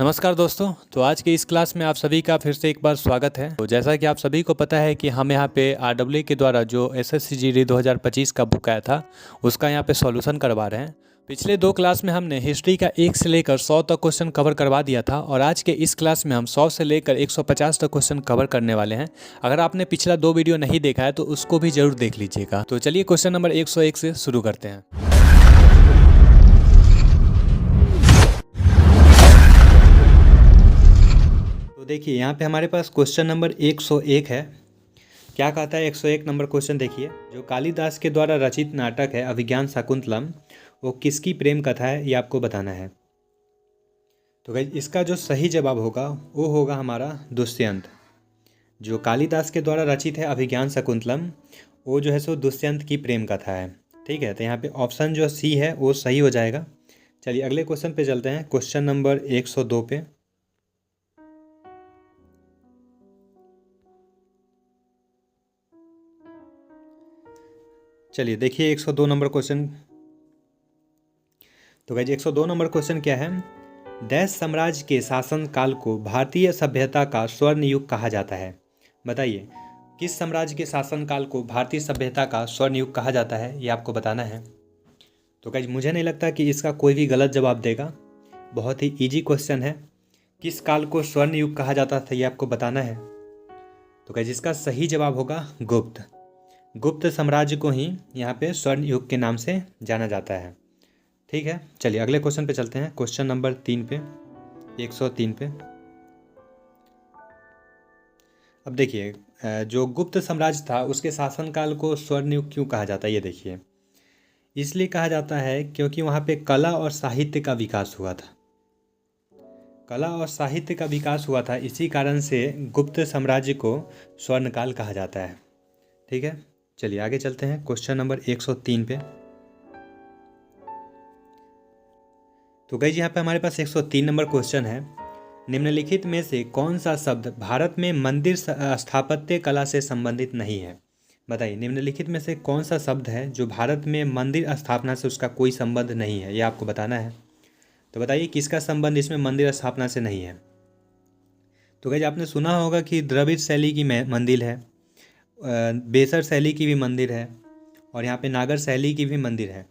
नमस्कार दोस्तों। तो आज की इस क्लास में आप सभी का फिर से एक बार स्वागत है। तो जैसा कि आप सभी को पता है कि हम यहाँ पे आरडब्ल्यू के द्वारा जो एसएससी जीडी 2025 का बुक आया था उसका यहाँ पे सॉल्यूशन करवा रहे हैं। पिछले दो क्लास में हमने हिस्ट्री का 1 से लेकर 100 तक क्वेश्चन कवर करवा दिया था और आज के इस क्लास में हम 100 से लेकर 150 तक क्वेश्चन कवर करने वाले हैं। अगर आपने पिछला 2 वीडियो नहीं देखा है तो उसको भी जरूर देख लीजिएगा। तो चलिए क्वेश्चन नंबर 101 से शुरू करते हैं। तो देखिए यहाँ पे हमारे पास क्वेश्चन नंबर 101 है। क्या कहता है 101 नंबर क्वेश्चन? देखिए, जो कालिदास के द्वारा रचित नाटक है अभिज्ञान शाकुंतलम, वो किसकी प्रेम कथा है ये आपको बताना है। तो गाइस इसका जो सही जवाब होगा वो होगा हमारा दुष्यंत। जो कालिदास के द्वारा रचित है अभिज्ञान शाकुंतलम, वो जो है सो दुष्यंत की प्रेम कथा है। ठीक है, तो यहाँ पे ऑप्शन जो सी है वो सही हो जाएगा। चलिए अगले क्वेश्चन पे चलते हैं, क्वेश्चन नंबर 102 पे। चलिए देखिए 102 नंबर क्वेश्चन। तो गाइस 102 नंबर क्वेश्चन क्या है? देश साम्राज्य के शासन काल को भारतीय सभ्यता का स्वर्ण युग कहा जाता है। बताइए किस साम्राज्य के शासन काल को भारतीय सभ्यता का स्वर्ण युग कहा जाता है, ये आपको बताना है। तो गाइस मुझे नहीं लगता कि इसका कोई भी गलत जवाब देगा। बहुत ही इजी क्वेश्चन है। किस काल को स्वर्ण युग कहा जाता था ये आपको बताना है। तो गाइस इसका सही जवाब होगा गुप्त। गुप्त साम्राज्य को ही यहाँ पे स्वर्ण युग के नाम से जाना जाता है। ठीक है, चलिए अगले क्वेश्चन पे चलते हैं, क्वेश्चन नंबर 3 पे, 103 पे। अब देखिए जो गुप्त साम्राज्य था उसके शासनकाल को स्वर्ण युग क्यों कहा जाता है, ये देखिए। इसलिए कहा जाता है क्योंकि वहाँ पे कला और साहित्य का विकास हुआ था। कला और साहित्य का विकास हुआ था, इसी कारण से गुप्त साम्राज्य को स्वर्णकाल कहा जाता है। ठीक है, चलिए आगे चलते हैं, क्वेश्चन नंबर 103 पे। तो गाइस यहाँ पे हमारे पास 103 नंबर क्वेश्चन है। निम्नलिखित में से कौन सा शब्द भारत में मंदिर स्थापत्य कला से संबंधित नहीं है? बताइए निम्नलिखित में से कौन सा शब्द है जो भारत में मंदिर स्थापना से उसका कोई संबंध नहीं है, ये आपको बताना है। तो बताइए किसका संबंध इसमें मंदिर स्थापना से नहीं है। तो गाइस आपने सुना होगा कि द्रविड़ शैली की मंदिर है, बेसर शैली की भी मंदिर है और यहाँ पे नागर शैली की भी मंदिर है,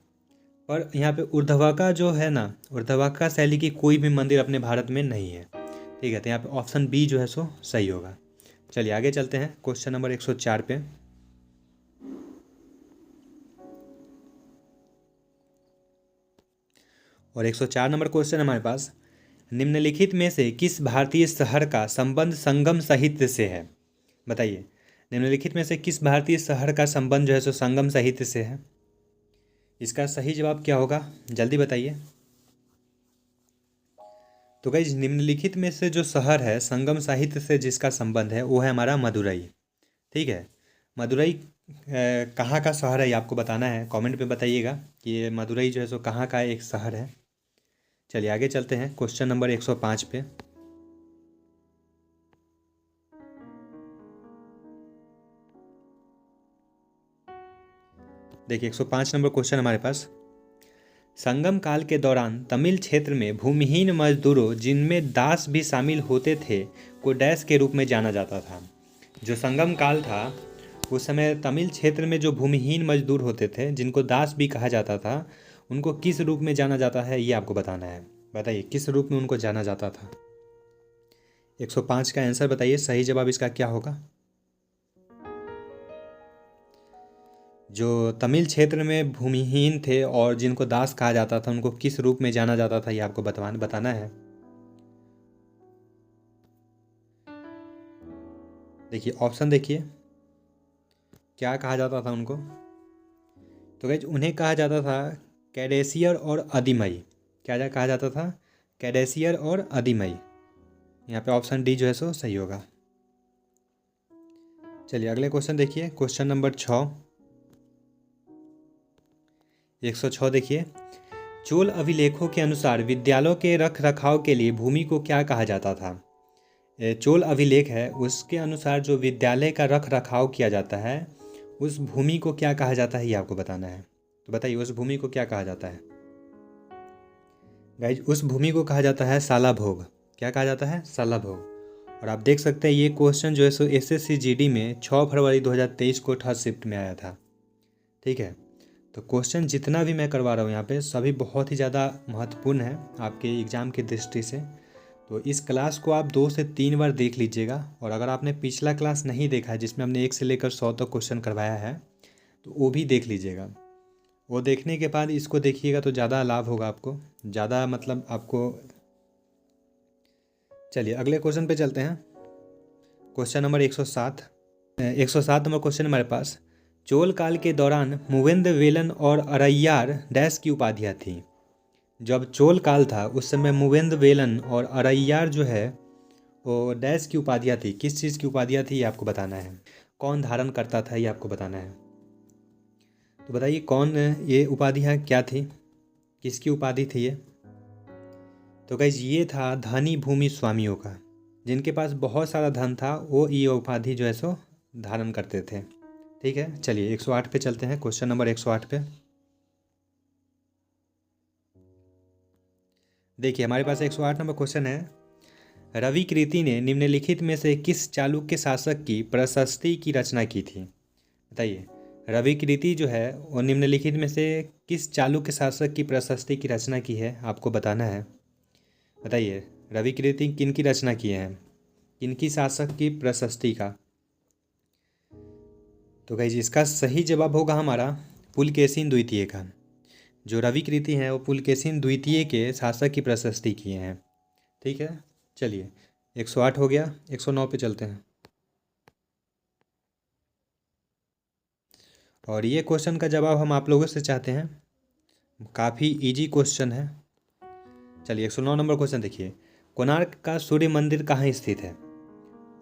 पर यहाँ पे ऊर्ध्वाका जो है ना, ऊर्ध्वाका शैली की कोई भी मंदिर अपने भारत में नहीं है। ठीक है, तो यहाँ पे ऑप्शन बी जो है सो सही होगा। चलिए आगे चलते हैं, क्वेश्चन नंबर 104 पे। और 104 नंबर क्वेश्चन हमारे पास, निम्नलिखित में से किस भारतीय शहर का संबंध संगम साहित्य से है? बताइए निम्नलिखित में से किस भारतीय शहर का संबंध जो है सो संगम साहित्य से है। इसका सही जवाब क्या होगा, जल्दी बताइए। तो गाइज निम्नलिखित में से जो शहर है संगम साहित्य से जिसका संबंध है वो है हमारा मदुरई। ठीक है, मदुरई कहाँ का शहर है ये आपको बताना है। कमेंट पे बताइएगा कि ये मदुरई जो है सो कहाँ का एक शहर है। चलिए आगे चलते हैं, क्वेश्चन नंबर 105 पे। देखिए 105 नंबर क्वेश्चन हमारे पास, संगम काल के दौरान तमिल क्षेत्र में भूमिहीन मजदूरों जिनमें दास भी शामिल होते थे को डैश के रूप में जाना जाता था। जो संगम काल था उस समय तमिल क्षेत्र में जो भूमिहीन मजदूर होते थे जिनको दास भी कहा जाता था, उनको किस रूप में जाना जाता है ये आपको बताना है। बताइए किस रूप में उनको जाना जाता था। 105 का आंसर बताइए, सही जवाब इसका क्या होगा। जो तमिल क्षेत्र में भूमिहीन थे और जिनको दास कहा जाता था उनको किस रूप में जाना जाता था ये आपको बताना है। देखिए ऑप्शन देखिए, क्या कहा जाता था उनको। तो गाइस उन्हें कहा जाता था कैडेसियर और अधिमई। क्या कहा जाता था? कैडेसियर और अधिमई। यहाँ पे ऑप्शन डी जो है सो सही होगा। चलिए अगले क्वेश्चन देखिए, क्वेश्चन नंबर 6, 106 देखिए। चोल अभिलेखों के अनुसार विद्यालयों के रख रखाव के लिए भूमि को क्या कहा जाता था? चोल अभिलेख है उसके अनुसार जो विद्यालय का रख रखाव किया जाता है उस भूमि को क्या कहा जाता है ये आपको बताना है। तो बताइए उस भूमि को क्या कहा जाता है। गाइज उस भूमि को कहा जाता है साला भोग। क्या कहा जाता है, शलभ हो। और आप देख सकते हैं ये क्वेश्चन जो है सो एसएससी जीडी में 6 फरवरी 2023 को थर्ड शिफ्ट में आया था। ठीक है, तो क्वेश्चन जितना भी मैं करवा रहा हूँ यहाँ पे सभी बहुत ही ज़्यादा महत्वपूर्ण है आपके एग्ज़ाम की दृष्टि से। तो इस क्लास को आप 2 से 3 बार देख लीजिएगा। और अगर आपने पिछला क्लास नहीं देखा है जिसमें हमने 1 से लेकर 100 तक क्वेश्चन करवाया है तो वो भी देख लीजिएगा। वो देखने के बाद इसको देखिएगा तो ज़्यादा लाभ होगा आपको, ज़्यादा मतलब आपको। चलिए अगले क्वेश्चन पे चलते हैं। क्वेश्चन नंबर 107 नंबर क्वेश्चन हमारे पास। चोल काल के दौरान मूवेंद्र वेलन और अरैयार डैश की उपाधियाँ थी। जब चोल काल था उस समय मूवेंद्र वेलन और अरैयार जो है वो डैश की उपाधियाँ थी। किस चीज़ की उपाधियाँ थी ये आपको बताना है। कौन धारण करता था ये आपको बताना है। तो बताइए कौन ये उपाधियाँ क्या थी, किसकी उपाधि थी ये। तो गाइस ये था धनी भूमि स्वामियों का, जिनके पास बहुत सारा धन था वो ये उपाधि जो है सो धारण करते थे। ठीक है, चलिए 108 पे चलते हैं। क्वेश्चन नंबर 108 पे देखिए हमारे पास 108 नंबर क्वेश्चन है। रवि कृति ने निम्नलिखित में से किस चालुक्य शासक की प्रशस्ति की रचना की थी। बताइए रवि कृति जो है वो निम्नलिखित में से किस चालुक्य शासक की प्रशस्ति की रचना की है आपको बताना है। बताइए रवि कृति किन की रचना किए हैं, किनकी शासक की प्रशस्ति का। तो गाइस इसका सही जवाब होगा हमारा पुलकेशिन द्वितीय का। जो रवि कृति हैं वो पुलकेशिन द्वितीय के शासक की प्रशस्ति किए हैं। ठीक है, चलिए 108 हो गया। 109 पे चलते हैं। और ये क्वेश्चन का जवाब हम आप लोगों से चाहते हैं, काफ़ी इजी क्वेश्चन है। चलिए 109 नंबर क्वेश्चन देखिए। कोणार्क का सूर्य मंदिर कहाँ स्थित है।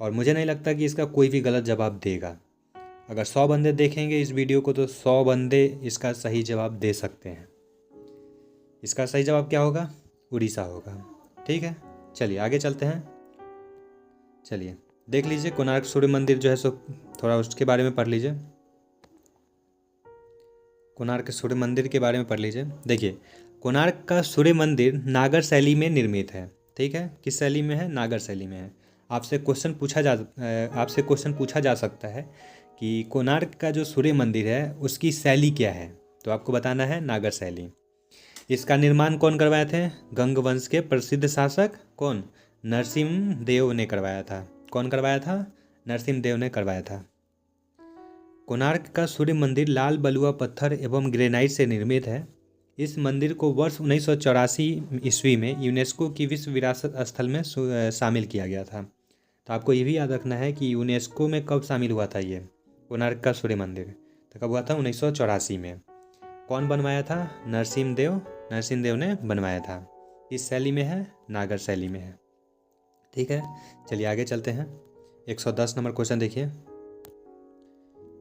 और मुझे नहीं लगता कि इसका कोई भी गलत जवाब देगा। अगर 100 बंदे देखेंगे इस वीडियो को तो 100 बंदे इसका सही जवाब दे सकते हैं। इसका सही जवाब क्या होगा, उड़ीसा होगा। ठीक है, चलिए आगे चलते हैं। चलिए देख लीजिए कोणार्क सूर्य मंदिर जो है सो थोड़ा उसके बारे में पढ़ लीजिए। कोणार्क सूर्य मंदिर के बारे में पढ़ लीजिए। देखिए कोणार्क का सूर्य मंदिर नागर शैली में निर्मित है। ठीक है, किस शैली में है, नागर शैली में है। आपसे क्वेश्चन पूछा जा सकता है कि कोणार्क का जो सूर्य मंदिर है उसकी शैली क्या है, तो आपको बताना है नागर शैली। इसका निर्माण कौन करवाए थे, गंग वंश के प्रसिद्ध शासक कौन, नरसिम्ह देव ने करवाया था। कौन करवाया था, नरसिम्ह देव ने करवाया था। कोणार्क का सूर्य मंदिर लाल बलुआ पत्थर एवं ग्रेनाइट से निर्मित है। इस मंदिर को वर्ष 1984 ईस्वी में यूनेस्को की विश्व विरासत स्थल में शामिल किया गया था। तो आपको ये भी याद रखना है कि यूनेस्को में कब शामिल हुआ था ये कोणार्क का सूर्य मंदिर, तो कब हुआ था, 1984 में। कौन बनवाया था, नरसिम्ह देव ने बनवाया था। इस शैली में है, नागर शैली में है। ठीक है, चलिए आगे चलते हैं। 110 नंबर क्वेश्चन देखिए।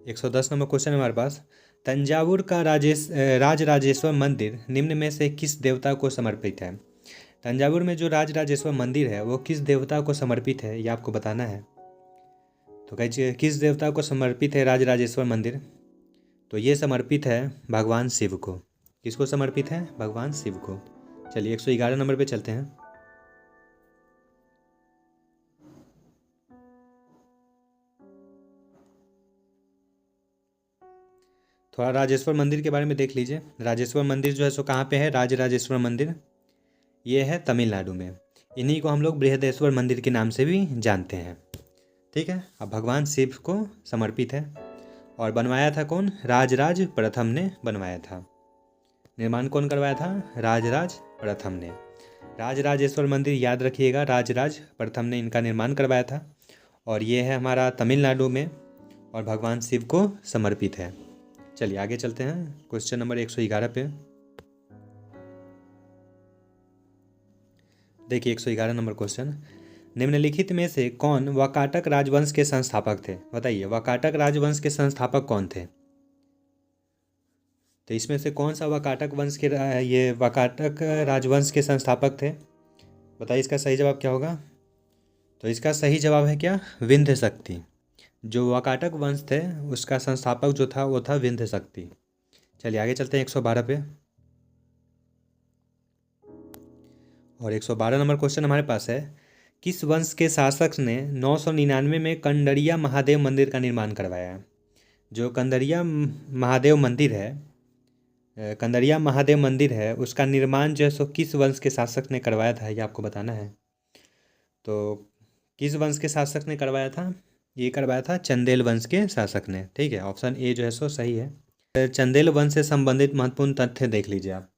110 नंबर क्वेश्चन है हमारे पास। तंजावुर का राजराजेश्वर मंदिर निम्न में से किस देवता को समर्पित है। तंजावुर में जो राजराजेश्वर मंदिर है वो किस देवता को समर्पित है ये आपको बताना है। तो कहिए किस देवता को समर्पित है राजराजेश्वर मंदिर, तो ये समर्पित है भगवान शिव को। किसको समर्पित है, भगवान शिव को। चलिए 111 नंबर पे चलते हैं। थोड़ा राजेश्वर मंदिर के बारे में देख लीजिए। राजेश्वर मंदिर जो है सो कहाँ पे है, राजराजेश्वर मंदिर ये है तमिलनाडु में। इन्हीं को हम लोग बृहदेश्वर मंदिर के नाम से भी जानते हैं। ठीक है, अब भगवान शिव को समर्पित है और बनवाया था कौन, राजराज प्रथम ने बनवाया था। निर्माण कौन करवाया था, राजराज प्रथम ने। राजराजेश्वर मंदिर याद रखिएगा, राजराज प्रथम ने इनका निर्माण करवाया था और ये है हमारा तमिलनाडु में और भगवान शिव को समर्पित है। चलिए आगे चलते हैं क्वेश्चन नंबर 111 पे। देखिए 111 नंबर क्वेश्चन। निम्नलिखित में से कौन वाकाटक राजवंश के संस्थापक थे। बताइए वाकाटक राजवंश के संस्थापक कौन थे। तो इसमें से कौन सा वाकाटक राजवंश के संस्थापक थे। बताइए इसका सही जवाब क्या होगा। तो इसका सही जवाब है क्या, विंध्य शक्ति। जो वाकाटक वंश थे उसका संस्थापक जो था वो था विंध्य शक्ति। चलिए आगे चलते हैं 112 पे। और 112 नंबर क्वेश्चन हमारे पास है। किस वंश के शासक ने 999 में कंडरिया महादेव मंदिर का निर्माण करवाया? जो कंडरिया महादेव मंदिर है, कंडरिया महादेव मंदिर है, उसका निर्माण जो है सो किस वंश के शासक ने करवाया था, ये आपको बताना है। तो किस वंश के शासक ने करवाया था? ये करवाया था चंदेल वंश के शासक ने। ठीक है, ऑप्शन ए जो है सो सही है। चंदेल वंश से संबंधित महत्वपूर्ण तथ्य देख लीजिए आप।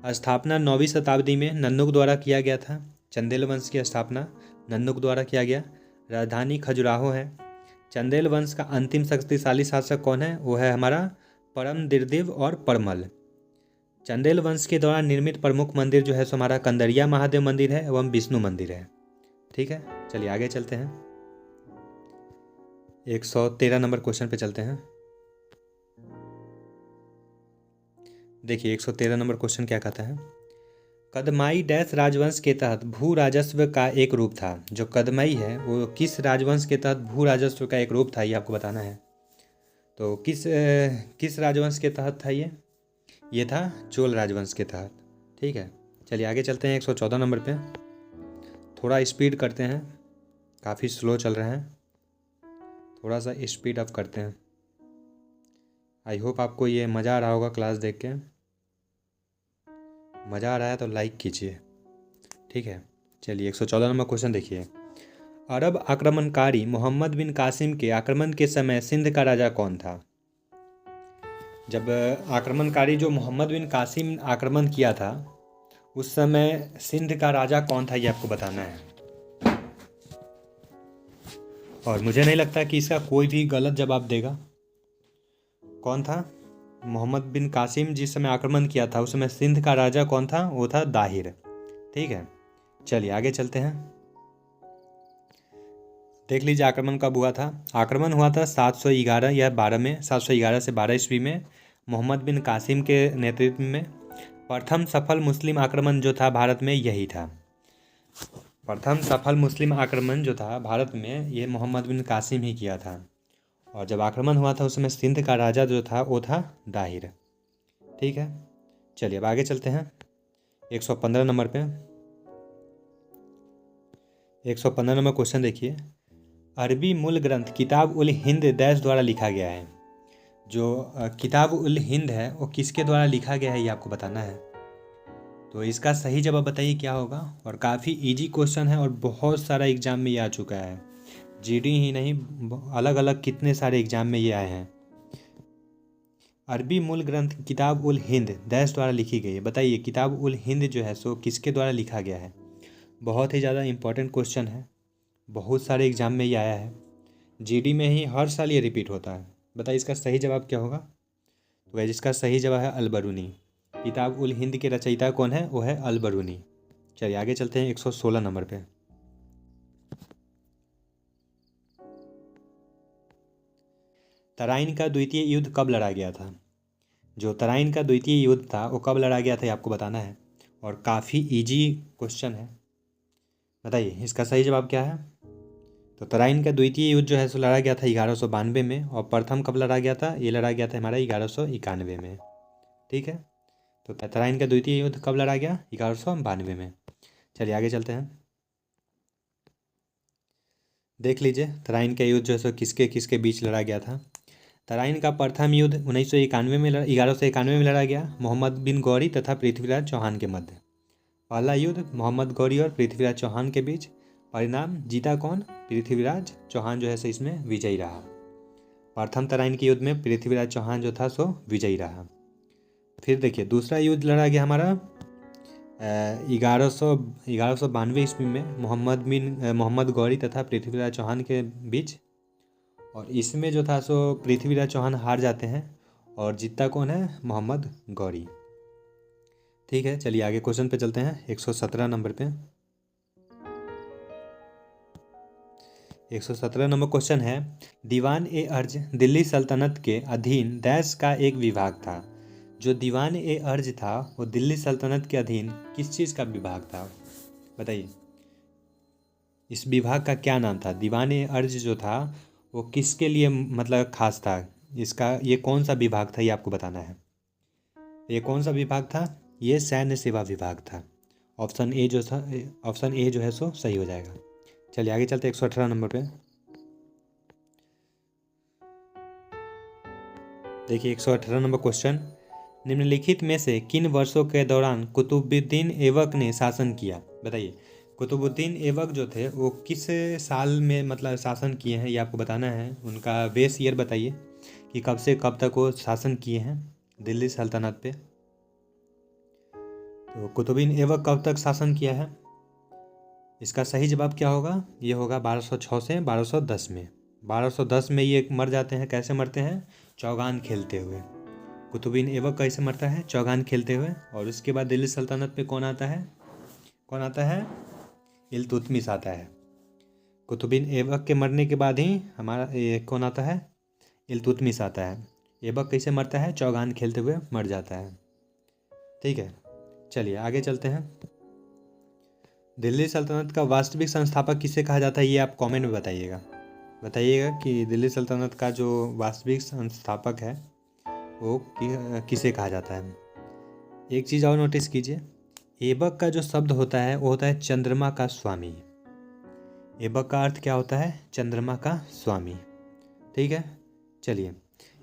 स्थापना 9वीं शताब्दी में नन्नुक द्वारा किया गया था। चंदेल वंश की स्थापना नन्नुक द्वारा किया गया। राजधानी खजुराहो है। चंदेल वंश का अंतिम शक्तिशाली शासक कौन है? वो है हमारा परम दिरदेव और परमल। चंदेल वंश के द्वारा निर्मित प्रमुख मंदिर जो है सो हमारा कंदरिया महादेव मंदिर है एवं विष्णु मंदिर है। ठीक है, चलिए आगे चलते हैं। 113 नंबर क्वेश्चन पे चलते हैं। देखिए 113 नंबर क्वेश्चन क्या कहता है? कदमाई डैश राजवंश के तहत भू राजस्व का एक रूप था। जो कदमाई है वो किस राजवंश के तहत भू राजस्व का एक रूप था, ये आपको बताना है। तो किस राजवंश के तहत था ये था चोल राजवंश के तहत। ठीक है, चलिए आगे चलते हैं 114 नंबर पे। थोड़ा स्पीड करते हैं, काफ़ी स्लो चल रहे हैं, थोड़ा सा स्पीड अप करते हैं। आई होप आपको ये मज़ा आ रहा होगा क्लास देख के। मज़ा आ रहा है तो लाइक कीजिए। ठीक है, चलिए 114 नंबर क्वेश्चन देखिए। अरब आक्रमणकारी मोहम्मद बिन कासिम के आक्रमण के समय सिंध का राजा कौन था? जब आक्रमणकारी जो मोहम्मद बिन कासिम आक्रमण किया था उस समय सिंध का राजा कौन था, ये आपको बताना है। और मुझे नहीं लगता कि इसका कोई भी गलत जवाब देगा। कौन था? मोहम्मद बिन कासिम जिस समय आक्रमण किया था उस समय सिंध का राजा कौन था? वो था दाहिर। ठीक है, चलिए आगे चलते हैं। देख लीजिए आक्रमण कब हुआ था। आक्रमण हुआ था 711 या 12 में, 711 से 12 ईस्वी में मोहम्मद बिन कासिम के नेतृत्व में। प्रथम सफल मुस्लिम आक्रमण जो था भारत में यही था। प्रथम सफल मुस्लिम आक्रमण जो था भारत में ये मोहम्मद बिन कासिम ही किया था। और जब आक्रमण हुआ था उस समय सिंध का राजा जो था वो था दाहिर। ठीक है, चलिए अब आगे चलते हैं 115 नंबर पे। 115 नंबर क्वेश्चन देखिए। अरबी मूल ग्रंथ किताब उल हिंद दैश द्वारा लिखा गया है। जो किताब उल हिंद है वो किसके द्वारा लिखा गया है, ये आपको बताना है। तो इसका सही जवाब बताइए क्या होगा। और काफ़ी इजी क्वेश्चन है और बहुत सारा एग्जाम में ये आ चुका है। जीडी ही नहीं, अलग अलग कितने सारे एग्जाम में ये आए हैं। अरबी मूल ग्रंथ किताब उल हिंद दैश द्वारा लिखी गई है। बताइए किताब उल हिंद जो है सो किसके द्वारा लिखा गया है। बहुत ही ज़्यादा इंपॉर्टेंट क्वेश्चन है, बहुत सारे एग्जाम में ये आया है। जीडी में ही हर साल ये रिपीट होता है। बताइए इसका सही जवाब क्या होगा। तो गाइस इसका सही जवाब है अल-बरूनी। किताब उल हिंद के रचयिता कौन है? वो है अल-बरूनी। चलिए आगे चलते हैं 116 नंबर पे। तराइन का द्वितीय युद्ध कब लड़ा गया था? जो तराइन का द्वितीय युद्ध था वो कब लड़ा गया था, ये आपको बताना है। और काफ़ी इजी क्वेश्चन है। बताइए इसका सही जवाब क्या है। तो तराइन का द्वितीय युद्ध जो है सो लड़ा गया था 1192 में। और प्रथम कब लड़ा गया था? ये लड़ा गया था हमारा 1191 में। ठीक है, तो तराइन का द्वितीय युद्ध कब लड़ा गया? 1192 में। चलिए आगे चलते हैं। देख लीजिए तराइन का युद्ध जो है सो किसके किसके बीच लड़ा गया था। तराइन का प्रथम युद्ध 1191 में 1191 में लड़ा गया मोहम्मद बिन गौरी तथा पृथ्वीराज चौहान के मध्य। पहला युद्ध मोहम्मद गौरी और पृथ्वीराज चौहान के बीच। परिणाम जीता कौन? पृथ्वीराज चौहान जो है सो इसमें विजयी रहा। प्रथम तराइन के युद्ध में पृथ्वीराज चौहान जो था सो विजयी रहा। फिर देखिए दूसरा युद्ध लड़ा गया हमारा 1192 ईस्वी में मोहम्मद गौरी तथा पृथ्वीराज चौहान के बीच। और इसमें जो था सो पृथ्वीराज चौहान हार जाते हैं और जीतता कौन है? मोहम्मद गौरी। ठीक है, चलिए आगे क्वेश्चन पे चलते हैं 117 नंबर पे। 117 नंबर क्वेश्चन है। दीवान ए अर्ज दिल्ली सल्तनत के अधीन दैश का एक विभाग था। जो दीवान ए अर्ज था वो दिल्ली सल्तनत के अधीन किस चीज़ का विभाग था? बताइए इस विभाग का क्या नाम था। दीवान ए अर्ज जो था वो किसके लिए मतलब खास था। इसका ये कौन सा विभाग था, ये आपको बताना है। ये कौन सा विभाग था? ये सैन्य सेवा विभाग था। ऑप्शन ए जो था, ऑप्शन ए जो है सो सही हो जाएगा। चलिए आगे चलते 118 नंबर पे। देखिए 118 नंबर क्वेश्चन, निम्नलिखित में से किन वर्षों के दौरान कुतुबुद्दीन ऐबक ने शासन किया? बताइए, कुतुबुद्दीन ऐबक जो थे वो किस साल में मतलब शासन किए हैं, ये आपको बताना है। उनका बेस ईयर बताइए कि कब से कब तक वो शासन किए हैं दिल्ली सल्तनत पे। तो कुतुबुद्दीन ऐबक कब तक शासन किया है? इसका सही जवाब क्या होगा? ये होगा 1206 से 1210 में। 1210 में ये मर जाते हैं। कैसे मरते हैं? चौगान खेलते हुए। कुतुबुद्दीन ऐबक कैसे मरता है? चौगान खेलते हुए। और उसके बाद दिल्ली सल्तनत पे कौन आता है? कौन आता है? इल्तुतमिश आता है। कुतुबुद्दीन ऐबक के मरने के बाद ही हमारा ये कौन आता है? इल्तुतमिश आता है। ऐबक कैसे मरता है? चौगान खेलते हुए मर जाता है। ठीक है, चलिए आगे चलते हैं। दिल्ली सल्तनत का वास्तविक संस्थापक किसे कहा जाता है, ये आप कमेंट में बताइएगा। बताइएगा कि दिल्ली सल्तनत का जो वास्तविक संस्थापक है वो किसे कहा जाता है। एक चीज़ और नोटिस कीजिए, ऐबक का जो शब्द होता है वो होता है चंद्रमा का स्वामी। ऐबक का अर्थ क्या होता है? चंद्रमा का स्वामी। ठीक है, चलिए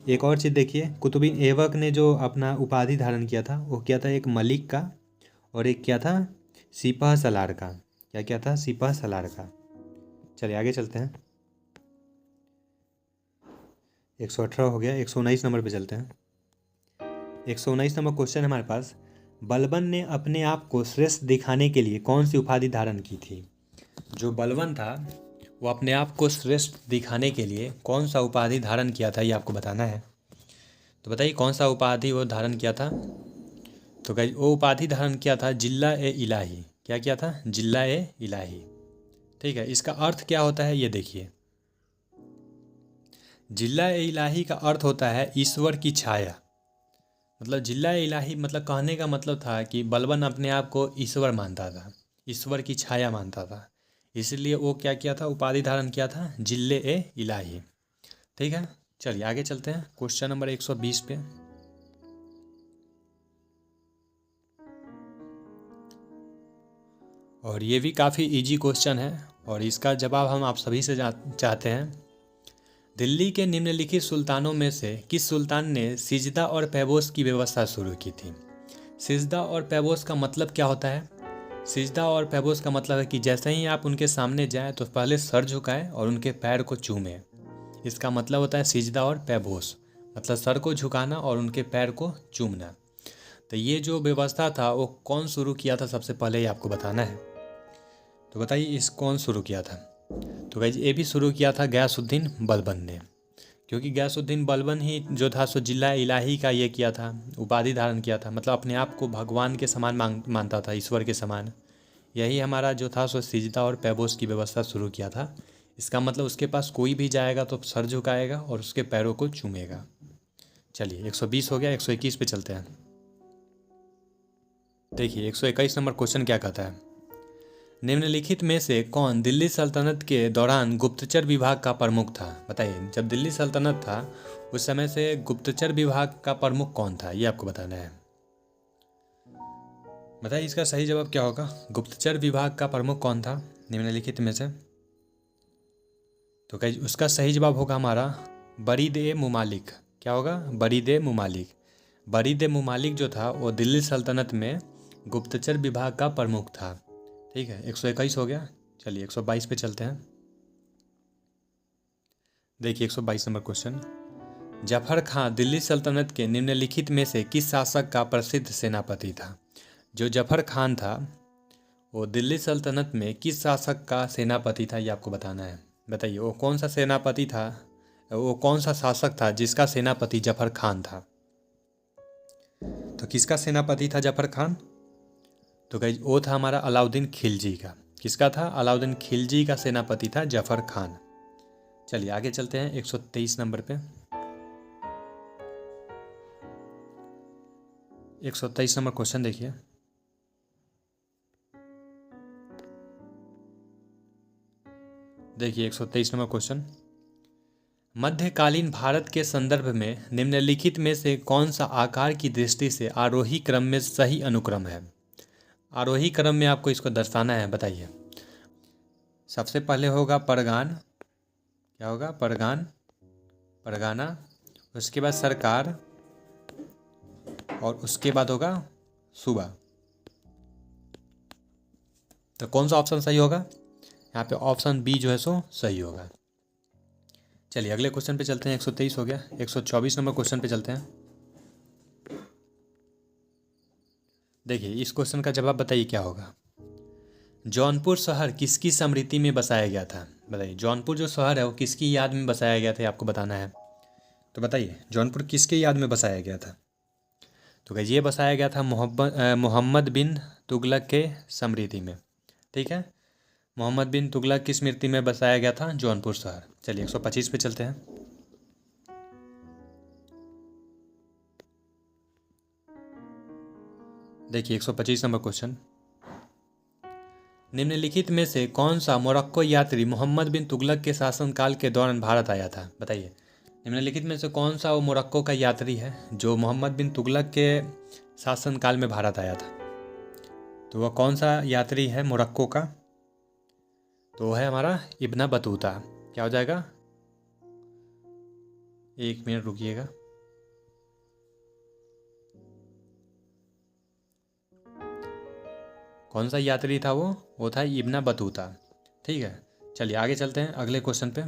एक और चीज़ देखिए, कुतुबुद्दीन ऐबक ने जो अपना उपाधि धारण किया था वो क्या था? एक मलिक का और एक क्या था? सिपह सलार का। क्या क्या था? सिपह सलार का। चलिए आगे चलते हैं। 118 हो गया, 119 नंबर पे चलते हैं। 119 नंबर क्वेश्चन हमारे पास, बलबन ने अपने आप को श्रेष्ठ दिखाने के लिए कौन सी उपाधि धारण की थी? जो बलबन था वो अपने आप को श्रेष्ठ दिखाने के लिए कौन सा उपाधि धारण किया था, ये आपको बताना है। तो बताइए कौन सा उपाधि वो धारण किया था? तो गाइस वो उपाधि धारण किया था जिल्ला ए इलाही। क्या किया था? जिल्ला ए इलाही। ठीक है, इसका अर्थ क्या होता है ये देखिए। जिल्ला ए इलाही का अर्थ होता है ईश्वर की छाया। मतलब जिल्ला ए इलाही मतलब कहने का मतलब था कि बलबन अपने आप को ईश्वर मानता था, ईश्वर की छाया मानता था, इसलिए वो क्या किया था? उपाधि धारण किया था जिल्ले ए इलाही। ठीक है, चलिए आगे चलते हैं क्वेश्चन नंबर 120 पे। और ये भी काफ़ी इजी क्वेश्चन है और इसका जवाब हम आप सभी से चाहते हैं। दिल्ली के निम्नलिखित सुल्तानों में से किस सुल्तान ने सिजदा और पैबोस की व्यवस्था शुरू की थी? सिजदा और पैबोस का मतलब क्या होता है? सिजदा और पैबोस का मतलब है कि जैसे ही आप उनके सामने जाएं तो पहले सर झुकाएं और उनके पैर को चूमें। इसका मतलब होता है सिजदा और पैबोस, मतलब सर को झुकाना और उनके पैर को चूमना। तो ये जो व्यवस्था था वो कौन शुरू किया था सबसे पहले, ये आपको बताना है। तो बताइए इस कौन शुरू किया था? तो गाइज ये भी शुरू किया था गयासुद्दीन बलबन ने, क्योंकि गयासुद्दीन बलबन ही जो था सो जिला इलाही का ये किया था, उपाधि धारण किया था, मतलब अपने आप को भगवान के समान मानता था, ईश्वर के समान। यही हमारा जो था सो सिजदा और पैबोस की व्यवस्था शुरू किया था। इसका मतलब उसके पास कोई भी जाएगा तो सर झुकाएगा और उसके पैरों को चूमेगा। चलिए 120 हो गया, 121 पे चलते हैं। देखिए 121 नंबर क्वेश्चन क्या कहता है, निम्नलिखित में से कौन दिल्ली सल्तनत के दौरान गुप्तचर विभाग का प्रमुख था? बताइए जब दिल्ली सल्तनत था उस समय से गुप्तचर विभाग का प्रमुख कौन था, ये आपको बताना है। बताइए इसका सही जवाब क्या होगा? गुप्तचर विभाग का प्रमुख कौन था निम्नलिखित में से? तो कहीं उसका सही जवाब होगा हमारा बरीद-ए-मुमालिक। क्या होगा? बरीद-ए-मुमालिक। बरीद-ए-मुमालिक जो था वो दिल्ली सल्तनत में गुप्तचर विभाग का प्रमुख था। ठीक है, 121 हो गया। चलिए 122 पे चलते हैं। देखिए 122 नंबर क्वेश्चन, जफर खां दिल्ली सल्तनत के निम्नलिखित में से किस शासक का प्रसिद्ध सेनापति था? जो जफर खान था वो दिल्ली सल्तनत में किस शासक का सेनापति था, ये आपको बताना है। बताइए वो कौन सा सेनापति था, वो कौन सा शासक था जिसका सेनापति जफर खान था? तो किसका सेनापति था जफर खान? तो गाइस वो था हमारा अलाउद्दीन खिलजी का। किसका था? अलाउद्दीन खिलजी का सेनापति था जफर खान। चलिए आगे चलते हैं 123 नंबर पे। 123 नंबर क्वेश्चन देखिए, देखिए 123 नंबर क्वेश्चन, मध्यकालीन भारत के संदर्भ में निम्नलिखित में से कौन सा आकार की दृष्टि से आरोही क्रम में सही अनुक्रम है? आरोही क्रम में आपको इसको दर्शाना है। बताइए। सबसे पहले होगा परगान, क्या होगा? परगान, परगाना। उसके बाद सरकार, और उसके बाद होगा सूबा। तो कौन सा ऑप्शन सही होगा? यहाँ पे ऑप्शन बी जो है सो सही होगा। चलिए अगले क्वेश्चन पे चलते हैं। 123 हो गया, 124 नंबर क्वेश्चन पे चलते हैं। देखिए इस क्वेश्चन का जवाब बताइए क्या होगा। जौनपुर शहर किसकी स्मृति में बसाया गया था? बताइए जौनपुर जो शहर है वो किसकी याद में बसाया गया था, आपको बताना है। तो बताइए जौनपुर किसके याद में बसाया गया था? तो कहिए ये बसाया गया था मोहम्मद बिन तुगलक के स्मृति में। ठीक है, मोहम्मद बिन तुगलक की स्मृति में बसाया गया था जौनपुर शहर। चलिए 125 पे चलते हैं। देखिए 125 नंबर क्वेश्चन। निम्नलिखित में से कौन सा मोरक्को यात्री मोहम्मद बिन तुगलक के शासनकाल के दौरान भारत आया था? बताइए निम्नलिखित में से कौन सा वो मोरक्को का यात्री है जो मोहम्मद बिन तुगलक के शासनकाल में भारत आया था? तो वह कौन सा यात्री है मोरक्को का? तो वो है हमारा इब्न बतूता। क्या हो जाएगा? एक मिनट रुकिएगा। कौन सा यात्री था वो था इब्न बतूता। ठीक है, चलिए आगे चलते हैं अगले क्वेश्चन पे।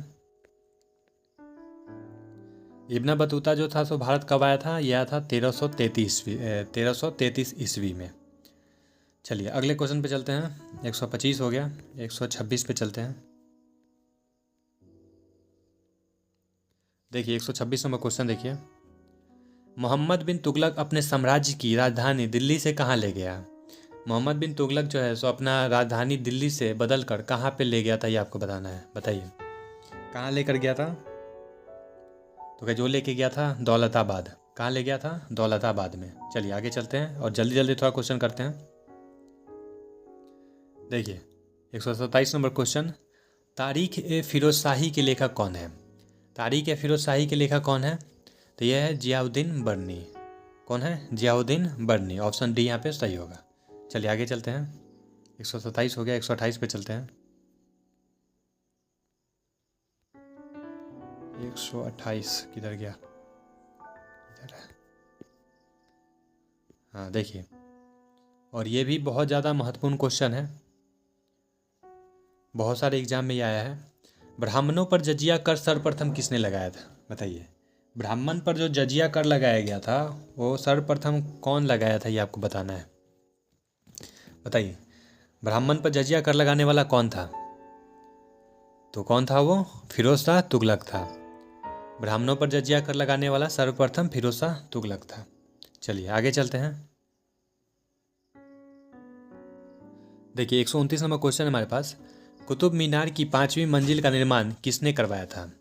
इब्न बतूता जो था सो भारत कब आया था? यह था 1333 ईस्वी में। चलिए अगले क्वेश्चन पे चलते हैं। 125 हो गया, 126 पे चलते हैं। देखिए 126 नंबर क्वेश्चन देखिए। मोहम्मद बिन तुगलक अपने साम्राज्य की राजधानी दिल्ली से कहाँ ले गया? मोहम्मद बिन तुगलक जो है सो अपना राजधानी दिल्ली से बदल कर कहाँ पे ले गया था, ये आपको बताना है। बताइए कहाँ लेकर गया था? तो क्या जो लेके गया था दौलताबाद। कहाँ ले गया था? दौलताबाद में। चलिए आगे चलते हैं और जल्दी जल्दी थोड़ा क्वेश्चन करते हैं। देखिए 127 नंबर क्वेश्चन। तारीख ए फिरोज शाही के लेखक कौन है? तारीख ए फिरोज शाही के लेखक कौन है? तो यह है जियाउद्दीन बर्नी। कौन है? जियाउद्दीन बर्नी। ऑप्शन डी यहाँ पे सही होगा। चलिए आगे चलते हैं। 127 हो गया, 128 पे चलते हैं। 128 किधर गया? इधर है। हाँ देखिए, और ये भी बहुत ज़्यादा महत्वपूर्ण क्वेश्चन है, बहुत सारे एग्जाम में ये आया है। ब्राह्मणों पर जजिया कर सर्वप्रथम किसने लगाया था? बताइए ब्राह्मण पर जो जजिया कर लगाया गया था वो सर्वप्रथम कौन लगाया था, ये आपको बताना है। बताइए ब्राह्मण पर जजिया कर लगाने वाला कौन था? तो कौन था वो? फिरोज शाह तुगलक था। ब्राह्मणों पर जजिया कर लगाने वाला सर्वप्रथम फिरोज शाह तुगलक था। चलिए आगे चलते हैं। देखिए 129 नंबर क्वेश्चन है हमारे पास। कुतुब मीनार की 5वीं मंजिल का निर्माण किसने करवाया था?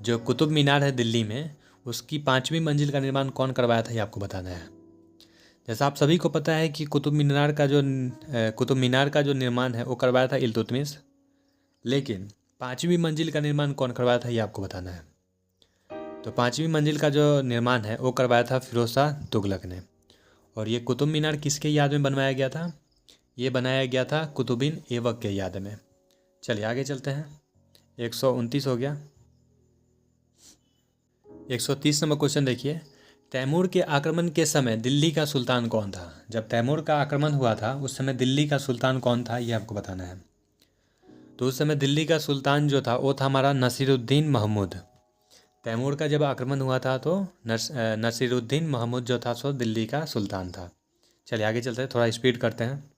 जो कुतुब मीनार है दिल्ली में, उसकी 5वीं मंजिल का निर्माण कौन करवाया था, ये आपको बताना है। जैसा आप सभी को पता है कि कुतुब मीनार का जो निर्माण है वो करवाया था इल्तुतमिश, लेकिन 5वीं मंजिल का निर्माण कौन करवाया था, ये आपको बताना है। तो 5वीं मंजिल का जो निर्माण है वो करवाया था फिरोज शाह तुगलक ने। और ये कुतुब मीनार किसके याद में बनवाया गया था? ये बनाया गया था कुतुबिन ऐबक के याद में। चलिए आगे चलते हैं। 129 हो गया। 130 नंबर क्वेश्चन देखिए। तैमूर के आक्रमण के समय दिल्ली का सुल्तान कौन था? जब तैमूर का आक्रमण हुआ था उस समय दिल्ली का सुल्तान कौन था, ये आपको बताना है। तो उस समय दिल्ली का सुल्तान जो था वो था हमारा नसीरुद्दीन महमूद। तैमूर का जब आक्रमण हुआ था तो नसीरुद्दीन महमूद जो था सो दिल्ली का सुल्तान था। चलिए आगे चलते हैं, थोड़ा स्पीड करते हैं।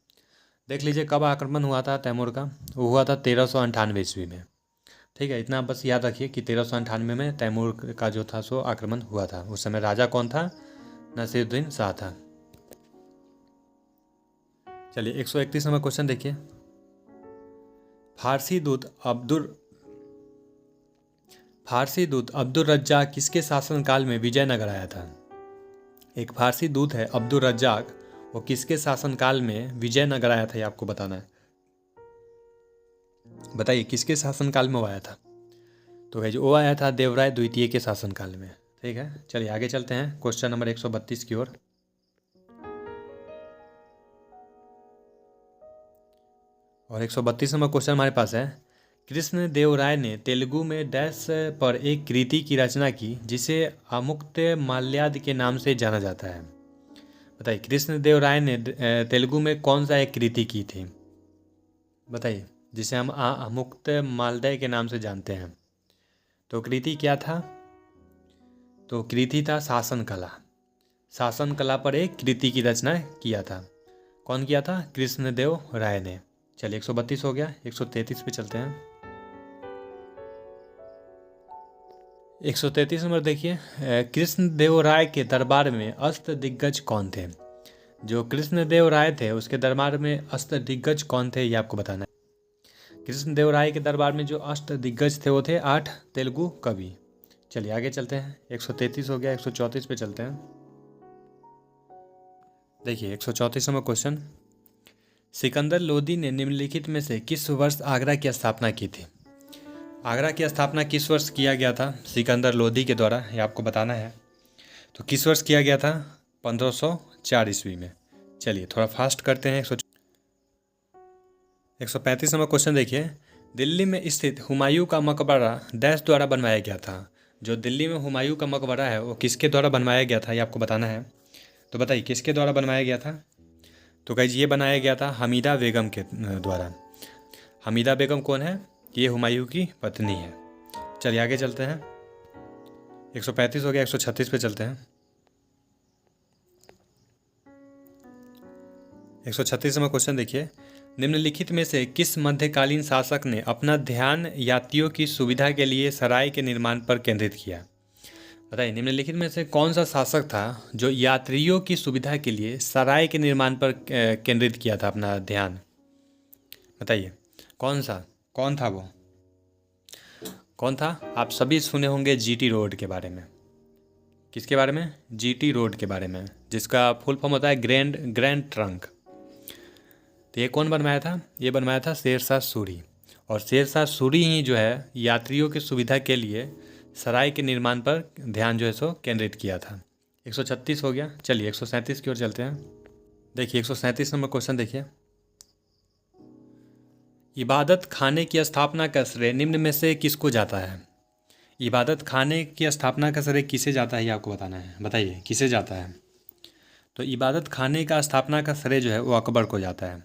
देख लीजिए कब आक्रमण हुआ था तैमूर का। वो हुआ था 1398 ईस्वी में। ठीक है, इतना बस याद रखिए कि 1398 में तैमूर का जो था सो आक्रमण हुआ था। उस समय राजा कौन था? नसीरुद्दीन शाह था। चलिए 131 नंबर क्वेश्चन देखिए। फारसी दूत अब्दुल रज्जाक किसके शासनकाल में विजयनगर आया था? एक फारसी दूत है अब्दुल रज्जाक, वो किसके शासनकाल में विजयनगर आया था, ये आपको बताना है। बताइए किसके शासनकाल में वो आया था? तो भाई वो आया था देवराय द्वितीय के शासनकाल में। ठीक है, चलिए आगे चलते हैं क्वेश्चन नंबर 132 की ओर। और 132 नंबर क्वेश्चन हमारे पास है, कृष्ण देव राय ने तेलुगु में डैश पर एक कृति की रचना की जिसे अमुक्तमाल्याद के नाम से जाना जाता है। बताइए, कृष्ण देव राय ने तेलुगु में कौन सा एक कृति की थी? बताइए, जिसे हम अमुक्तमाल्यद के नाम से जानते हैं। तो कृति क्या था? तो कृति था शासन कला। शासन कला पर एक कृति की रचना किया था। कौन किया था? कृष्णदेव राय ने। चलिए 132 हो गया, 133 पे चलते हैं। 133 नंबर देखिए, कृष्णदेव राय के दरबार में अष्ट दिग्गज कौन थे? जो कृष्णदेव राय थे उसके दरबार में अष्ट दिग्गज कौन थे, ये आपको बताना है। कृष्णदेव राय के दरबार में जो अष्ट दिग्गज थे वो थे 8 तेलुगु कवि। चलिए आगे चलते हैं, 133 हो गया, 134 पे चलते हैं। देखिए 134 नंबर क्वेश्चन, सिकंदर लोदी ने निम्नलिखित में से किस वर्ष आगरा की स्थापना की थी? आगरा की स्थापना किस वर्ष किया गया था सिकंदर लोदी के द्वारा, ये आपको बताना है। तो किस वर्ष किया गया था? 1504 ईस्वी में। चलिए थोड़ा फास्ट करते हैं। 135 नंबर क्वेश्चन देखिए, दिल्ली में स्थित हुमायूं का मकबरा डैश द्वारा बनवाया गया था। जो दिल्ली में हुमायूं का मकबरा है वो किसके द्वारा बनवाया गया था, ये आपको बताना है। तो बताइए किसके द्वारा बनवाया गया था? तो गाइस ये बनाया गया था हमीदा बेगम के द्वारा। हमीदा बेगम कौन है? ये हुमायूं की पत्नी है। चलिए आगे चलते हैं, 135 हो गया, 136 पे चलते हैं। 136 में क्वेश्चन देखिए, निम्नलिखित में से किस मध्यकालीन शासक ने अपना ध्यान यात्रियों की सुविधा के लिए सराय के निर्माण पर केंद्रित किया? बताइए, निम्नलिखित में से कौन सा शासक था जो यात्रियों की सुविधा के लिए सराय के निर्माण पर केंद्रित किया था अपना ध्यान? बताइए कौन था वो? कौन था? आप सभी सुने होंगे जीटी रोड के बारे में। किसके बारे में? जीटी रोड के बारे में, जिसका फुल फॉर्म होता है ग्रैंड ट्रंक। तो ये कौन बनवाया था? ये बनवाया था शेरशाह सूरी। और शेरशाह सूरी ही जो है यात्रियों की सुविधा के लिए सराय के निर्माण पर ध्यान जो है सो केंद्रित किया था। 136 हो गया। चलिए 137 की ओर चलते हैं। देखिए 137 नंबर क्वेश्चन देखिए, इबादत खाने की स्थापना का श्रेय निम्न में से किसको जाता है? इबादत खाने की स्थापना का श्रेय किसे जाता है, ये आपको बताना है। बताइए किसे जाता है? तो इबादत खाने का स्थापना का श्रेय जो है वो अकबर को जाता है।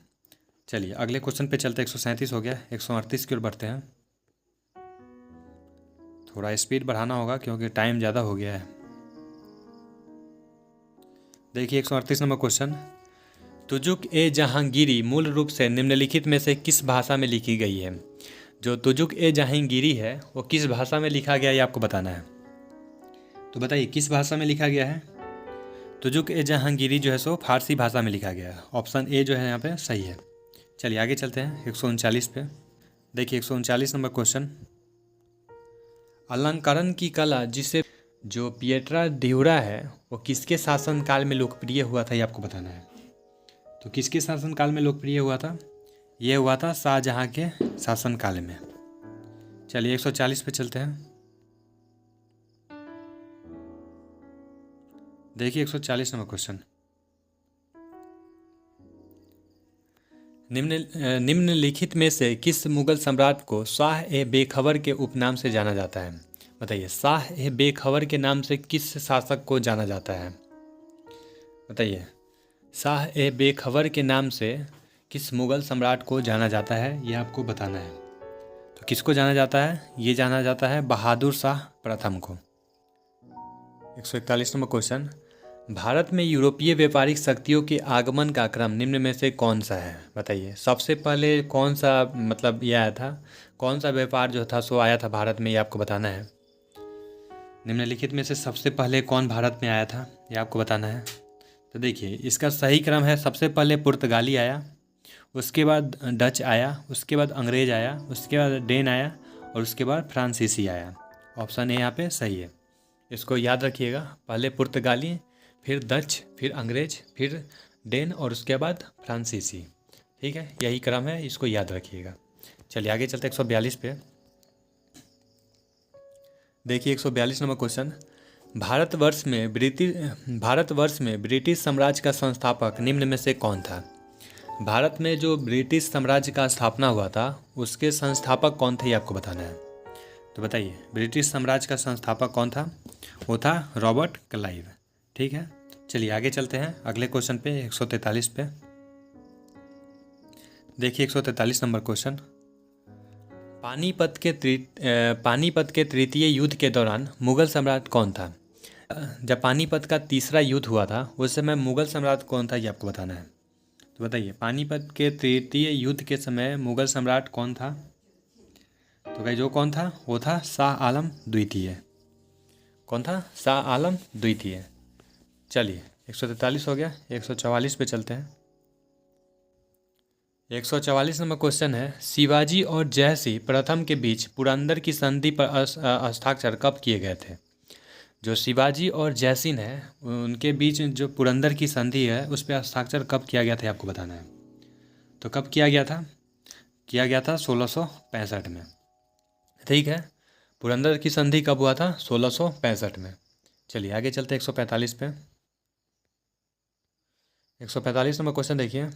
चलिए अगले क्वेश्चन पे चलते हैं। 137 हो गया, 138 की ओर बढ़ते हैं। थोड़ा स्पीड बढ़ाना होगा क्योंकि टाइम ज़्यादा हो गया है। देखिए 138 नंबर क्वेश्चन, तुजुक ए जहांगीरी मूल रूप से निम्नलिखित में से किस भाषा में लिखी गई है? जो तुजुक ए जहांगीरी है वो किस भाषा में लिखा गया, ये आपको बताना है। तो बताइए किस भाषा में लिखा गया है? तुजुक ए जहांगीरी जो है सो फारसी भाषा में लिखा गया है। ऑप्शन ए जो है यहाँ पे सही है। चलिए आगे चलते हैं 139 पे। देखिए 139 नंबर क्वेश्चन, अलंकरण की कला जिसे जो पिएट्रा ड्यूरा है वो किसके शासनकाल में लोकप्रिय हुआ था, ये आपको बताना है। तो किसके शासनकाल में लोकप्रिय हुआ था? ये हुआ था शाहजहाँ के शासनकाल में। चलिए 140 पे चलते हैं। देखिए 140 नंबर क्वेश्चन, निम्नलिखित में से किस मुगल सम्राट को शाह ए बेखबर के उपनाम से जाना जाता है? बताइए शाह ए बेखबर के नाम से किस शासक को जाना जाता है? बताइए शाह ए बेखबर के नाम से किस मुगल सम्राट को जाना जाता है, ये आपको बताना है। तो किसको जाना जाता है? ये जाना जाता है बहादुर शाह प्रथम को। 141 नंबर क्वेश्चन, भारत में यूरोपीय व्यापारिक शक्तियों के आगमन का क्रम निम्न में से कौन सा है? बताइए सबसे पहले कौन सा मतलब ये आया था, कौन सा व्यापार जो था सो आया था भारत में, ये आपको बताना है। निम्नलिखित में से सबसे पहले कौन भारत में आया था, ये आपको बताना है। तो देखिए इसका सही क्रम है, सबसे पहले पुर्तगाली आया, उसके बाद डच आया, उसके बाद अंग्रेज आया, उसके बाद डेन आया और उसके बाद फ्रांसीसी आया। ऑप्शन ए यहाँ पे सही है, इसको याद रखिएगा। पहले पुर्तगाली, फिर डच, फिर अंग्रेज, फिर डेन और उसके बाद फ्रांसीसी। ठीक है, यही क्रम है, इसको याद रखिएगा। चलिए आगे चलते 142 पे। देखिए 142 नंबर क्वेश्चन, भारतवर्ष में ब्रिटिश साम्राज्य का संस्थापक निम्न में से कौन था? भारत में जो ब्रिटिश साम्राज्य का स्थापना हुआ था उसके संस्थापक कौन थे, ये आपको बताना है। तो बताइए, ब्रिटिश साम्राज्य का संस्थापक कौन था? वो था रॉबर्ट क्लाइव। ठीक है, चलिए आगे चलते हैं अगले क्वेश्चन पे, 143 पे। देखिए 143 नंबर क्वेश्चन। पानीपत के तृतीय युद्ध के दौरान मुगल सम्राट कौन था? जब पानीपत का तीसरा युद्ध हुआ था उस समय मुगल सम्राट कौन था, ये आपको बताना है। तो बताइए, पानीपत के तृतीय युद्ध के समय मुगल सम्राट कौन था? तो भाई जो कौन था, वो था शाह आलम द्वितीय। कौन था? शाह आलम द्वितीय। चलिए 143 हो गया, 144 पे चलते हैं। 144 नंबर क्वेश्चन है, शिवाजी और जयसिंह प्रथम के बीच पुरंदर की संधि पर हस्ताक्षर कब किए गए थे? जो शिवाजी और जयसिंह है उनके बीच जो पुरंदर की संधि है उस पर हस्ताक्षर कब किया गया था, आपको बताना है। तो कब किया गया था? किया गया था 1665 में। ठीक है, पुरंदर की संधि कब हुआ था? 1665 में। चलिए आगे चलते हैं 145 पे। 145 नंबर क्वेश्चन देखिए,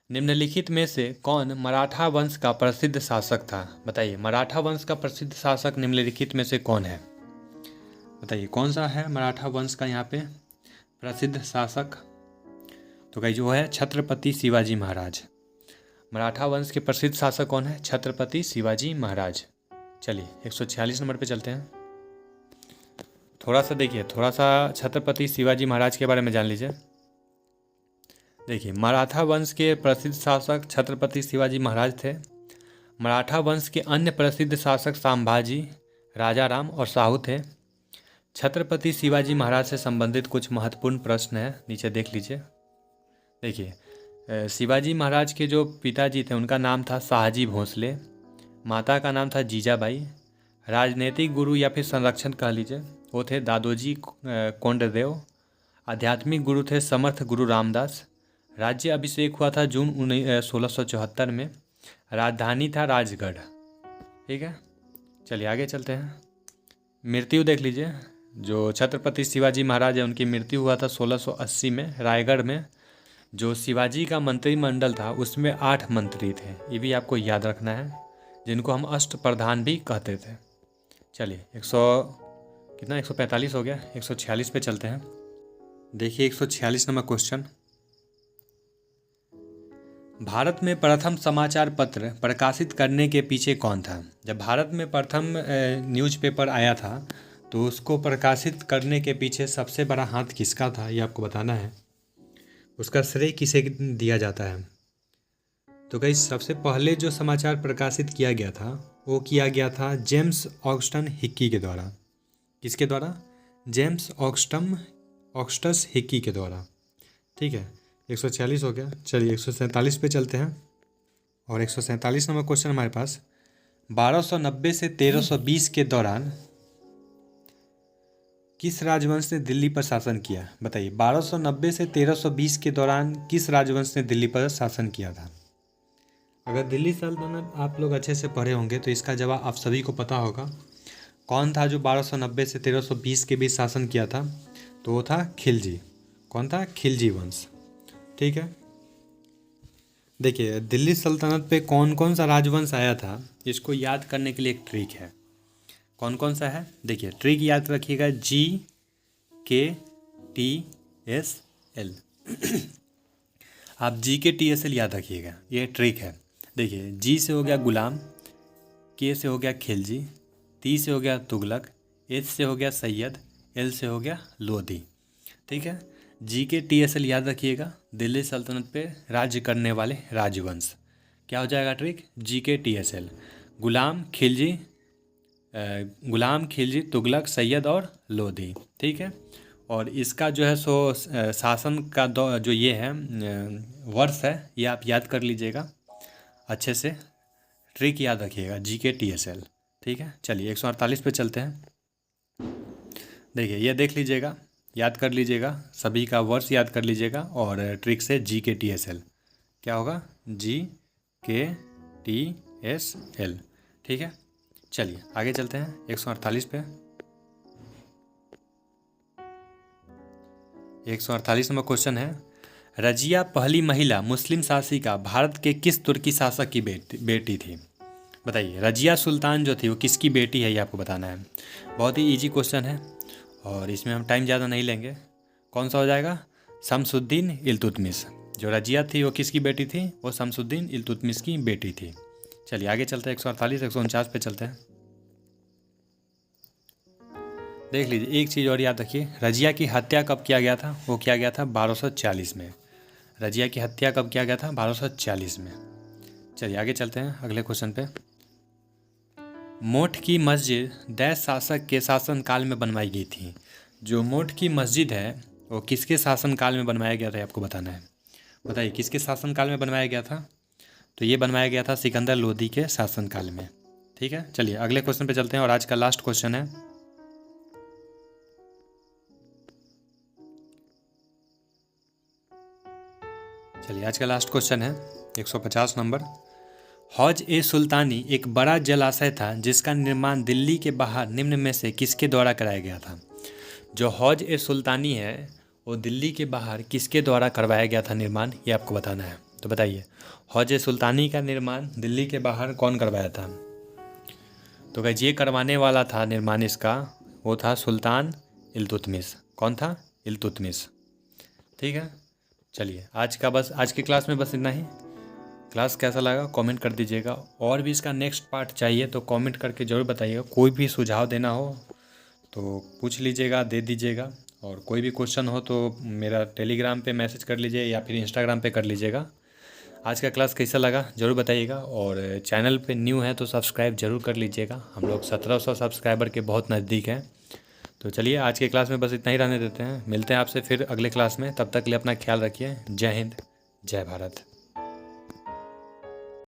निम्नलिखित में से कौन मराठा वंश का प्रसिद्ध शासक था? बताइए, मराठा वंश का प्रसिद्ध शासक निम्नलिखित में से कौन है? बताइए कौन सा है मराठा वंश का यहाँ पे प्रसिद्ध शासक? तो कहीं जो है छत्रपति शिवाजी महाराज। मराठा वंश के प्रसिद्ध शासक कौन है? छत्रपति शिवाजी महाराज। चलिए 146 नंबर पे चलते हैं। थोड़ा सा देखिए, थोड़ा सा छत्रपति शिवाजी महाराज के बारे में जान लीजिए। देखिए, मराठा वंश के प्रसिद्ध शासक छत्रपति शिवाजी महाराज थे। मराठा वंश के अन्य प्रसिद्ध शासक संभाजी, राजाराम और साहू थे। छत्रपति शिवाजी महाराज से संबंधित कुछ महत्वपूर्ण प्रश्न हैं, नीचे देख लीजिए। देखिए, शिवाजी महाराज के जो पिताजी थे उनका नाम था शाहजी भोसले, माता का नाम था जीजाबाई। राजनीतिक गुरु या फिर संरक्षण कह लीजिए वो थे दादोजी कोंडदेव। आध्यात्मिक गुरु थे समर्थ गुरु रामदास। राज्य अभिषेक हुआ था जून 1674 में। राजधानी था राजगढ़। ठीक है, चलिए आगे चलते हैं। मृत्यु देख लीजिए, जो छत्रपति शिवाजी महाराज है उनकी मृत्यु हुआ था 1680 में रायगढ़ में। जो शिवाजी का मंत्रिमंडल था उसमें 8 मंत्री थे, ये भी आपको याद रखना है, जिनको हम अष्टप्रधान भी कहते थे। चलिए 145 हो गया, 146 पे चलते हैं। देखिए 146 नंबर क्वेश्चन, भारत में प्रथम समाचार पत्र प्रकाशित करने के पीछे कौन था? जब भारत में प्रथम न्यूज़पेपर आया था तो उसको प्रकाशित करने के पीछे सबसे बड़ा हाथ किसका था, ये आपको बताना है। उसका श्रेय किसे दिया जाता है? तो गाइस, सबसे पहले जो समाचार प्रकाशित किया गया था वो किया गया था जेम्स ऑगस्टन हिक्की के द्वारा। किसके द्वारा? जेम्स ऑगस्टस हिक्की के द्वारा। ठीक है, 146 हो गया। चलिए 147 पे चलते हैं। और 147 नंबर क्वेश्चन हमारे पास, 1290 से 1320 के दौरान किस राजवंश ने दिल्ली पर शासन किया? बताइए, 1290 से 1320 के दौरान किस राजवंश ने दिल्ली पर शासन किया था? अगर दिल्ली सल्तनत आप लोग अच्छे से पढ़े होंगे तो इसका जवाब आप सभी को पता होगा। कौन था जो 1290 से 1320 के बीच शासन किया था? तो वो था खिलजी। कौन था? खिलजी वंश। ठीक है, देखिए दिल्ली सल्तनत पे कौन कौन सा राजवंश आया था इसको याद करने के लिए एक ट्रिक है। कौन कौन सा है? देखिए ट्रिक याद रखिएगा, GKTSL। आप GKTSL याद रखिएगा, ये ट्रिक है। देखिए, G से हो गया गुलाम, K से हो गया खिलजी, T से हो गया तुगलक, H से हो गया सैयद, L से हो गया लोधी। ठीक है, GKTSL याद रखिएगा, दिल्ली सल्तनत पे राज्य करने वाले राजवंश। क्या हो जाएगा ट्रिक? GKTSL, गुलाम खिलजी तुगलक सैयद और लोधी। ठीक है, और इसका जो है सो शासन का जो ये है वर्ष है, ये आप याद कर लीजिएगा अच्छे से। ट्रिक याद रखिएगा, GKTSL। ठीक है, चलिए 148 पे चलते हैं। देखिए ये देख लीजिएगा, याद कर लीजिएगा, सभी का वर्ष याद कर लीजिएगा और ट्रिक से GKTSL क्या होगा? GKTSL। ठीक है, चलिए आगे चलते हैं 148 पे। 148 नंबर क्वेश्चन है, रजिया पहली महिला मुस्लिम शासिका भारत के किस तुर्की शासक की बेटी थी? बताइए, रजिया सुल्तान जो थी वो किसकी बेटी है, ये आपको बताना है। बहुत ही इजी क्वेश्चन है और इसमें हम टाइम ज़्यादा नहीं लेंगे। कौन सा हो जाएगा? शमसुद्दीन इल्तुतमिश। जो रजिया थी वो किसकी बेटी थी? वो शमसुद्दीन इल्तुतमिश की बेटी थी। चलिए आगे चलते हैं, 148 149 पे चलते हैं। देख लीजिए, एक चीज़ और याद रखिए, रजिया की हत्या कब किया गया था? वो किया गया था 1240 में। रजिया की हत्या कब किया गया था? 1240 में। चलिए आगे चलते हैं अगले क्वेश्चन पे। मोठ की मस्जिद दैश शासक के शासनकाल में बनवाई गई थी। जो मोठ की मस्जिद है वो किसके शासनकाल में बनवाया गया था, आपको बताना है। बताइए, किसके शासनकाल में बनवाया गया था? तो ये बनवाया गया था सिकंदर लोदी के शासनकाल में। ठीक है, चलिए अगले क्वेश्चन पे चलते हैं और आज का लास्ट क्वेश्चन है। चलिए आज का लास्ट क्वेश्चन है 150 नंबर। हौज ए सुल्तानी एक बड़ा जलाशय था जिसका निर्माण दिल्ली के बाहर निम्न में से किसके द्वारा कराया गया था? जो हौज ए सुल्तानी है वो दिल्ली के बाहर किसके द्वारा करवाया गया था निर्माण, ये आपको बताना है। तो बताइए, हौज ए सुल्तानी का निर्माण दिल्ली के बाहर कौन करवाया था? तो गाइस ये करवाने वाला था निर्माण इसका, वो था सुल्तान इल्तुतमिश। कौन था? इल्तुतमिश। ठीक है, चलिए आज की क्लास में बस इतना ही। क्लास कैसा लगा कमेंट कर दीजिएगा, और भी इसका नेक्स्ट पार्ट चाहिए तो कमेंट करके ज़रूर बताइएगा। कोई भी सुझाव देना हो तो पूछ लीजिएगा, दे दीजिएगा। और कोई भी क्वेश्चन हो तो मेरा टेलीग्राम पे मैसेज कर लीजिए या फिर इंस्टाग्राम पे कर लीजिएगा। आज का क्लास कैसा लगा ज़रूर बताइएगा, और चैनल पे न्यू है तो सब्सक्राइब ज़रूर कर लीजिएगा। हम लोग 1700 सब्सक्राइबर के बहुत नज़दीक हैं। तो चलिए आज के क्लास में बस इतना ही रहने देते हैं। मिलते हैं आपसे फिर अगले क्लास में, तब तक के लिए अपना ख्याल रखिए। जय हिंद, जय भारत।